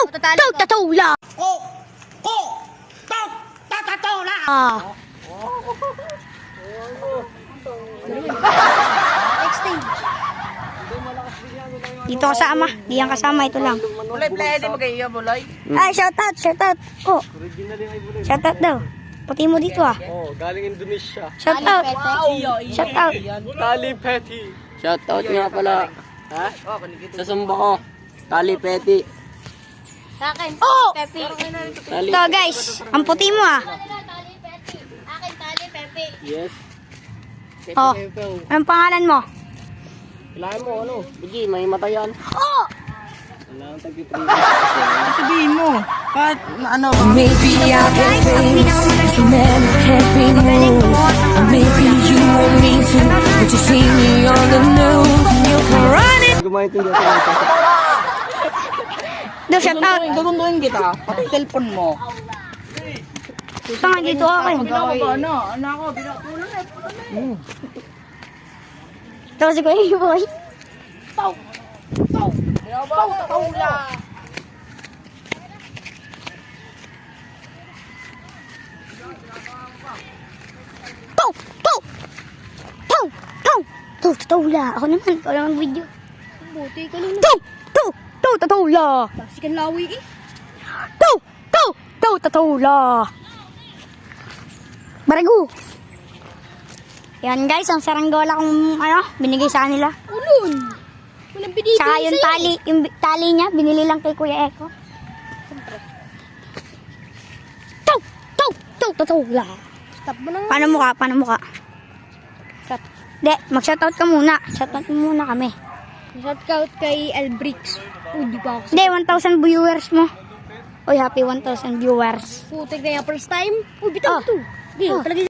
Tatula. Dito kasama. Di yan kasama. Ito lang. Bulay, pwede mag-iyo, bulay. Ay, shout out. Oh. Shout out daw. Puti mo dito ah. Oh, galing Indonesia. Shout out. Shout out. Tali Petty. Shout out nga pala. Ha? Sa sumba ko. Tali Petty. Sa akin, Oh! Pepe. Tali. Ito guys. Ang puti mo ah. Tali, Pepe. Akin, tali, Pepe. Yes. Oh. Anong pangalan mo? Kailangan mo, ano? Bigi, may matayan. Oh! Kailangan tag-3. Sabihin mo. Kahit ano. Maybe I'll get famous, the man who can't be moved. Or maybe you want me to, but you see me on the news and you're running. Gumayin ito dito. Do, shout out. Gagunduin kita. Pati cellphone mo. Saan dito ako eh. Ano? Ano ako? Binakulan eh. Ito si Kuya Boy. Taula. Pow! Pow! Pow! Pow! Tatula. Ako naman. Ikaw lang ang video. Buti ka lang. Tatula. Kasi kan lawi eh. Tatula. Baragu. Yan guys, ang saranggola kong binigay sa kanila. Ulun. Walang binibigay Tsaka yung sa'yo. tali niya, binili lang kay Kuya Eko. Tatula. Stop mo na nga. Paano mo ka? De, mag-shoutout ka muna. Shoutout mo muna kami. Shoutout kay Albrix. Di pa ako. Hindi, 1,000 viewers mo. Oy, happy 1,000 viewers. Putik na yan first time. Bitaw Oh. ito. Di, Oh. talaga